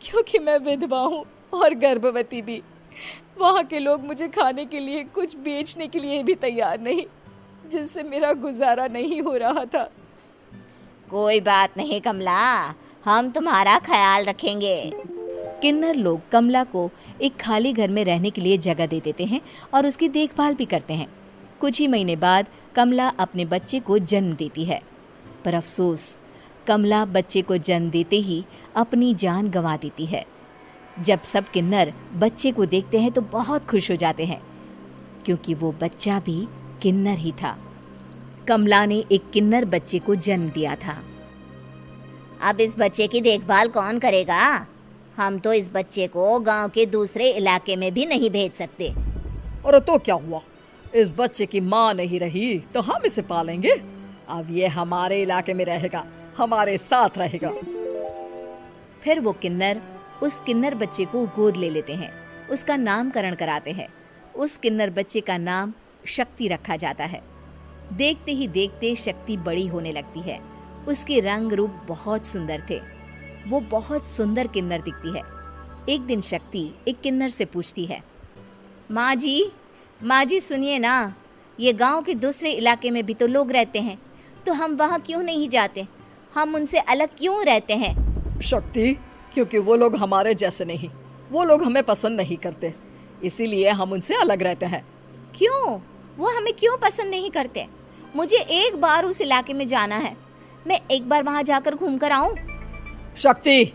क्योंकि मैं विधवा हूँ और गर्भवती भी। वहाँ के लोग मुझे खाने के लिए कुछ बेचने के लिए भी तैयार नहीं, जिससे मेरा गुजारा नहीं हो रहा था। कोई बात नहीं कमला, हम तुम्हारा ख्याल रखेंगे। किन्नर लोग कमला को एक खाली घर में रहने के लिए जगह दे देते हैं और उसकी देखभाल भी करते हैं। कुछ ही महीने बाद कमला अपने बच्चे को जन्म देती है, पर अफसोस, कमला बच्चे को जन्म देते ही अपनी जान गंवा देती है। जब सब किन्नर बच्चे को देखते हैं तो बहुत खुश हो जाते हैं, क्योंकि वो बच्चा भी किन्नर ही था। कमला ने एक किन्नर बच्चे को जन्म दिया था। अब इस बच्चे की देखभाल कौन करेगा? हम तो इस बच्चे को गांव के दूसरे इलाके में भी नहीं भेज सकते। और तो क्या हुआ, इस बच्चे की माँ नहीं रही तो हम इसे पालेंगे। अब ये हमारे इलाके में रहेगा, हमारे साथ रहेगा। फिर वो किन्नर उस किन्नर बच्चे को गोद ले लेते हैं, उसका नामकरण कराते हैं। उस किन्नर बच्चे का नाम शक्ति रखा जाता है। देखते ही देखते शक्ति बड़ी होने लगती है। उसके रंग रूप बहुत सुंदर थे। वो बहुत सुंदर किन्नर दिखती है। एक दिन शक्ति एक किन्नर से पूछती है, माँ जी सुनिए ना, ये गांव के दूसरे इलाके में भी तो लोग रहते हैं, तो हम वहाँ क्यों नहीं जाते? हम उनसे अलग क्यों रहते हैं? शक्ति, क्योंकि वो लोग हमारे जैसे नहीं, वो लोग हमें पसंद नहीं करते, इसीलिए हम उनसे अलग रहते हैं। क्यों? वो हमें क्यों पसंद नहीं करते? मुझे एक बार उस इलाके में जाना है, मैं एक बार वहाँ जाकर घूम कर आऊँ। शक्ति,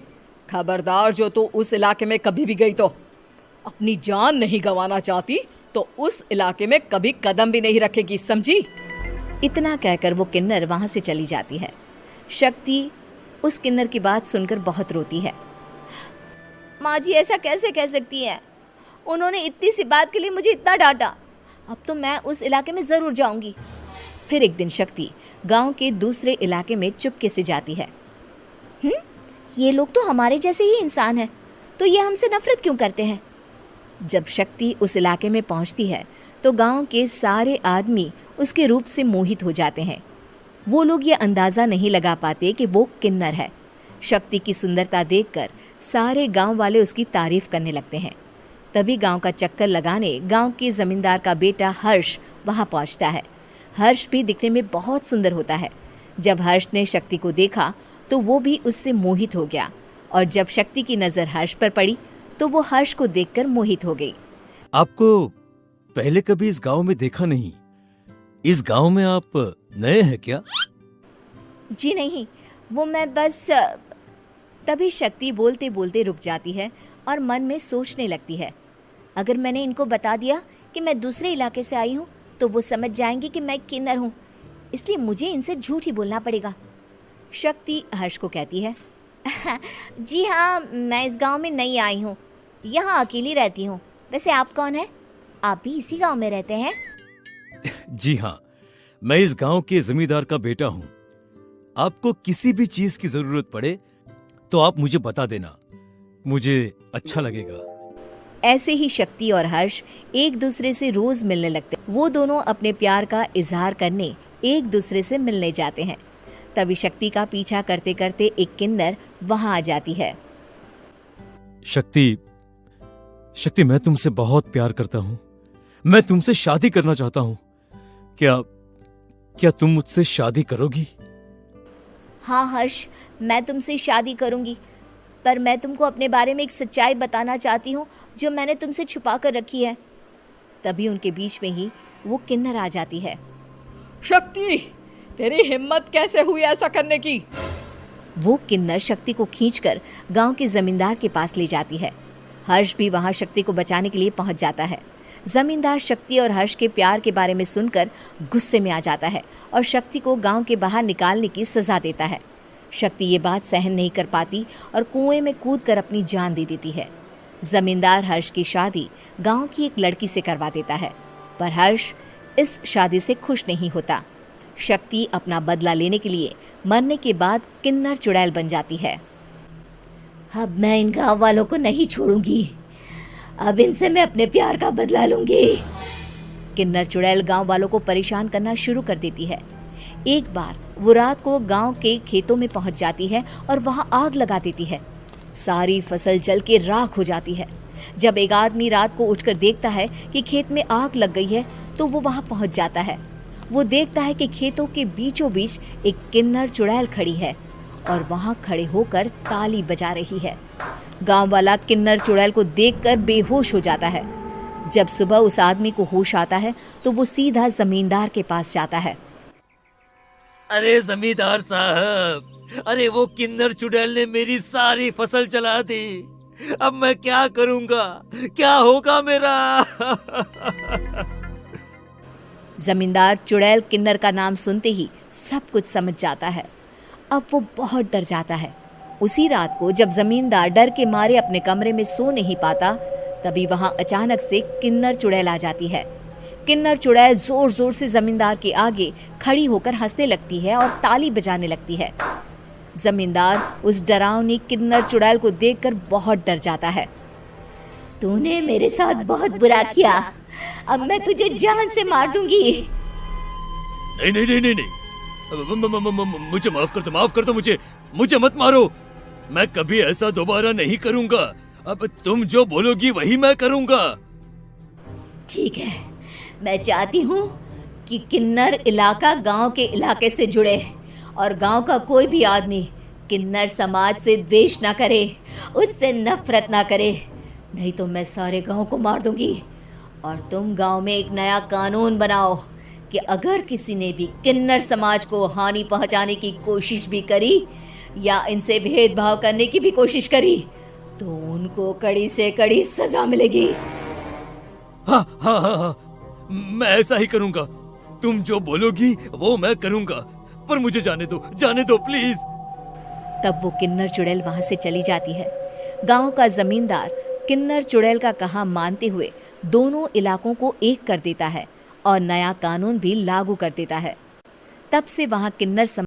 खबरदार, जो तू उस इलाके में कभी भी गई तो अपनी जान नहीं गंवाना चाहती तो उस इलाके में कभी कदम भी नहीं रखेगी, समझी? इतना कहकर वो किन्नर वहां से चली जाती है। शक्ति उस किन्नर की बात सुनकर बहुत रोती है। माँ जी ऐसा कैसे कह सकती है? उन्होंने इतनी सी बात के लिए मुझे इतना डांटा। अब तो मैं उस इलाके में जरूर जाऊंगी। फिर एक दिन शक्ति गांव के दूसरे इलाके में चुपके से जाती है। ये लोग तो हमारे जैसे ही इंसान हैं, तो ये हमसे नफरत क्यों करते हैं? जब शक्ति उस इलाके में पहुंचती है तो गांव के सारे आदमी उसके रूप से मोहित हो जाते हैं। वो लोग ये अंदाज़ा नहीं लगा पाते कि वो किन्नर है। शक्ति की सुंदरता देखकर सारे गांव वाले उसकी तारीफ करने लगते हैं। तभी गांव का चक्कर लगाने गांव के जमींदार का बेटा हर्ष वहां पहुंचता है। हर्ष भी दिखने में बहुत सुंदर होता है। जब हर्ष ने शक्ति को देखा तो वो भी उससे मोहित हो गया, और जब शक्ति की नज़र हर्ष पर पड़ी तो वो हर्ष को देखकर मोहित हो गई। आपको पहले कभी इस गांव में देखा नहीं। इस गांव में आप नए हैं क्या? जी नहीं, वो मैं बस। तभी शक्ति बोलते बोलते रुक जाती है और मन में सोचने लगती है, अगर मैंने इनको बता दिया कि मैं दूसरे इलाके से आई हूँ तो वो समझ जाएंगे कि मैं किन्नर हूँ, इसलिए मुझे इनसे झूठ ही बोलना पड़ेगा। शक्ति हर्ष को कहती है, जी हाँ, मैं इस गांव में नई आई हूँ, यहाँ अकेली रहती हूँ। वैसे आप कौन है? आप भी इसी गांव में रहते हैं? जी हाँ, मैं इस गांव के जमींदार का बेटा हूँ। आपको किसी भी चीज की जरूरत पड़े तो आप मुझे बता देना, मुझे अच्छा लगेगा। ऐसे ही शक्ति और हर्ष एक दूसरे से रोज मिलने लगते। वो दोनों अपने प्यार का इजहार करने एक दूसरे से मिलने जाते हैं। तभी शक्ति का पीछा करते करते एक किन्नर वहां आ जाती है। शक्ति, मैं तुमसे बहुत प्यार करता हूँ। मैं तुमसे शादी करना चाहता हूँ। क्या तुम मुझसे शादी करोगी? हाँ हर्ष, मैं तुमसे शादी करूंगी, पर मैं तुमको अपने बारे में एक सच्चाई बताना चाहती हूँ जो मैंने तुमसे छुपा कर रखी है। तभी उनके बीच में ही वो किन्नर आ जाती है। शक्ति, तेरी हिम्मत कैसे हुई ऐसा करने की? वो किन्नर शक्ति को खींचकर गांव के जमींदार के पास ले जाती है। हर्ष भी वहां शक्ति को बचाने के लिए पहुंच जाता है। जमींदार शक्ति और हर्ष के प्यार के बारे में सुनकर गुस्से में आ जाता है और शक्ति को गांव के बाहर निकालने की सजा देता है। शक्ति ये बात सहन नहीं कर पाती और कुएं में कूदकर अपनी जान दे देती है। जमींदार हर्ष की शादी गांव की एक लड़की से करवा देता है, पर हर्ष इस शादी से खुश नहीं होता। शक्ति अपना बदला लेने के लिए मरने के बाद किन्नर चुड़ैल बन जाती है। अब मैं इन गांव वालों को नहीं छोड़ूंगी, अब इनसे मैं अपने प्यार का बदला लूंगी। किन्नर चुड़ैल गांव वालों को परेशान करना शुरू कर देती है। एक बार वो रात को गांव के खेतों में पहुंच जाती है और वहां आग लगा देती है। सारी फसल जल के राख हो जाती है। जब एक आदमी रात को उठकर देखता है कि खेत में आग लग गई है तो वो वहां पहुंच जाता है। वो देखता है कि खेतों के बीचों बीच एक किन्नर चुड़ैल खड़ी है और वहां खड़े होकर ताली बजा रही है। गांव वाला किन्नर चुड़ैल को देखकर बेहोश हो जाता है। जब सुबह उस आदमी को होश आता है तो वो सीधा जमींदार के पास जाता है। अरे जमींदार साहब, अरे वो किन्नर चुड़ैल ने मेरी सारी फसल जला दी। अब मैं क्या करूंगा, क्या होगा मेरा? जमींदार चुड़ैल किन्नर का नाम सुनते ही सब कुछ समझ जाता है। अब वो बहुत डर जाता है। उसी रात को जब जमींदार डर के मारे अपने कमरे में सो नहीं पाता, तभी वहां अचानक से किन्नर चुड़ैल आ जाती है। किन्नर चुड़ैल जोर जोर से जमींदार के आगे खड़ी होकर हंसने लगती है और ताली बजाने लगती है। जमींदार उस डरावनी किन्नर चुड़ैल को देखकर बहुत डर जाता है। तूने मेरे साथ बहुत बुरा किया, अब मैं तुझे जान से मार दूंगी। नहीं नहीं नहीं नहीं नहीं, मुझे माफ कर दो, मुझे मत मारो। मैं कभी ऐसा दोबारा नहीं करूंगा। अब तुम जो बोलोगी वही मैं करूंगा। ठीक है, मैं चाहती हूँ कि किन्नर इलाका गांव के इलाके से जुड़े और गांव का कोई भी आदमी किन्नर समाज से द्वेष ना करे, उससे नफरत ना करे, नहीं तो मैं सारे गांव को मार दूंगी। और तुम गांव में एक नया कानून बनाओ कि अगर किसी ने भी किन्नर समाज को हानि पहुंचाने की कोशिश भी करी या इनसे भेदभाव करने की भी कोशिश करी तो उनको कड़ी से कड़ी सजा मिलेगी। हाँ हाँ हाँ हाँ, मैं ऐसा ही करूंगा। तुम जो बोलोगी वो मैं करूंगा, पर मुझे जाने दो प्लीज। तब वो किन्नर चुड़ैल वहां से चली जाती है। गांव का जमींदार किन्नर चुड़ैल का कहा मानते हुए दोनों इलाकों को एक कर देता है और नया कानून भी लागू कर देता है। तब से वहां किन्नर